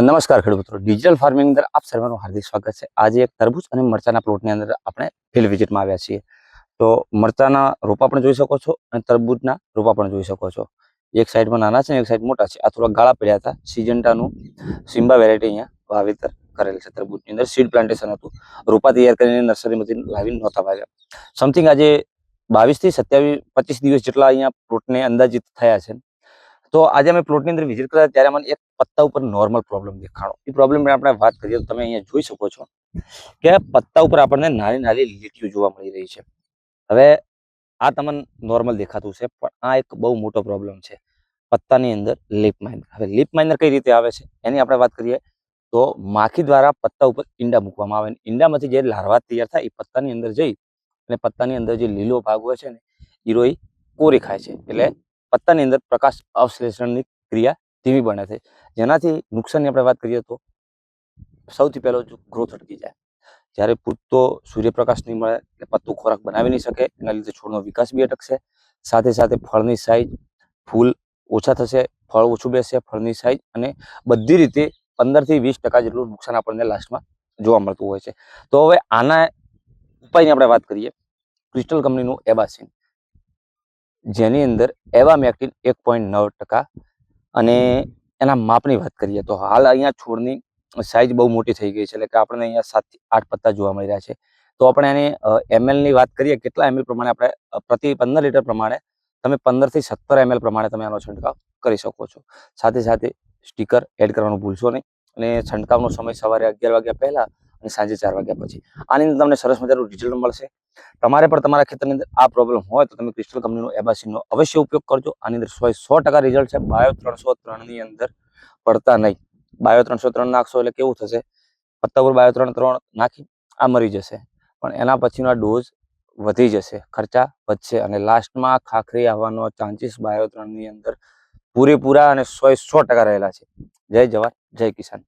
નમસ્કાર ખેડૂત મિત્રો, ડિજિટલ ફાર્મિંગ અંદર આપ સર્વનું હાર્દિક સ્વાગત છે। આજે એક તરબૂચ અને મરચાના પ્લોટની અંદર આપણે ફિલ્ડ વિઝિટમાં આવ્યા છીએ। તો મરચાના રોપા પણ જોઈ શકો છો અને તરબૂચના રોપા પણ જોઈ શકો છો। એક સાઈડમાં નાના છે અને એક સાઈડ મોટા છે। આ થોડા ગાળા પડ્યા હતા। સિજન્ટાનું સિમ્બા વેરાયટી અહીંયા વાવેતર કરેલ છે। તરબૂચની અંદર સીડ પ્લાન્ટેશન હતું। રોપા તૈયાર કરીને નર્સરીમાંથી લાવીને નહોતા વાવ્યા। સમથિંગ આજે 22 થી 27-25 દિવસ જેટલા અહીંયા પ્લોટને અંદાજિત થયા છે। તો આજે અમે પ્લોટની અંદર વિઝિટ કર્યા ત્યારે મને એક પત્તા ઉપર નોર્મલ પ્રોબ્લેમ દેખાણો। એ પ્રોબ્લેમની આપણે વાત કરીએ તો તમે અહીંયા જોઈ શકો છો કે પત્તા ઉપર આપણને નાની નાની લીટીઓ જોવા મળી રહી છે। હવે આ તમને નોર્મલ દેખાતું છે, પણ આ એક બહુ મોટો પ્રોબ્લેમ છે પત્તાની અંદર લીપ માઇનર। હવે લીપ માઇનર કઈ રીતે આવે છે એની આપણે વાત કરીએ તો માખી દ્વારા પત્તા ઉપર ઈંડા મૂકવામાં આવે, ઈંડામાંથી જે લાર્વા તૈયાર થાય એ પત્તાની અંદર જઈ અને પત્તાની અંદર જે લીલો ભાગ હોય છે ને એ કોરી ખાય છે। એટલે પત્તાની અંદર પ્રકાશ અવશ્લેષણની ક્રિયા ધીમી બને છે, જેનાથી નુકસાનની આપણે વાત કરીએ તો સૌથી પહેલો ગ્રોથ અટકી જાય। જ્યારે પૂરતો સૂર્યપ્રકાશ નહીં મળે એટલે પત્તું ખોરાક બનાવી નહીં શકે, એના લીધે છોડનો વિકાસ બી અટકશે। સાથે સાથે ફળની સાઈઝ, ફૂલ ઓછા થશે, ફળ ઓછું બેસશે, ફળની સાઈઝ અને બધી રીતે 15 થી 20% જેટલું નુકસાન આપણને લાસ્ટમાં જોવા મળતું હોય છે। તો હવે આના ઉપાયની આપણે વાત કરીએ, ક્રિસ્ટલ કંપનીનું એબાસિન, જેની અંદર એવામેક્ટિન 1.9% અને એના માપની વાત કરીએ તો હાલ અહીંયા છોડની સાઈઝ બહુ મોટી થઈ ગઈ છે, એટલે કે આપણને અહીંયા 7 થી 8 પત્તા જોવા મળી રહ્યા છે। તો આપણે એને ml ની વાત કરીએ, કેટલા ml પ્રમાણે આપણે પ્રતિ 15 લીટર પ્રમાણે તમે 15 થી 17 ml પ્રમાણે તમે આનો છંટકાવ કરી શકો છો। સાથે સાથે સ્ટીકર એડ કરવાનું ભૂલશો નહીં અને છંટકાવનો સમય સવારે 11 વાગ્યા પહેલા અને સાંજે 4 વાગ્યા પછી। આની અંદર તમને સરસ મજાનું રિઝલ્ટ મળશે। તમારે પણ તમારા ખેતરની અંદર આ પ્રોબ્લેમ હોય તો તમે ક્રિસ્ટલ કંપનીનો એબાસિનનો અવશ્ય ઉપયોગ કરજો। આની અંદર 100% રિઝલ્ટ છે। બાયો 303 ની અંદર પડતા નહીં। બાયો 303 નાખશો એટલે કેવું થશે, પત્તા ઉપર બાયો 303 નાખી આ મરી જશે, પણ એના પછીનો આ ડોઝ વધી જશે, ખર્ચા વધશે અને લાસ્ટમાં ખાખરી આવવાનો ચાન્સીસ બાયો 3 ની અંદર પૂરેપૂરા અને 100% રહેલા છે। જય જવાન, જય કિસાન।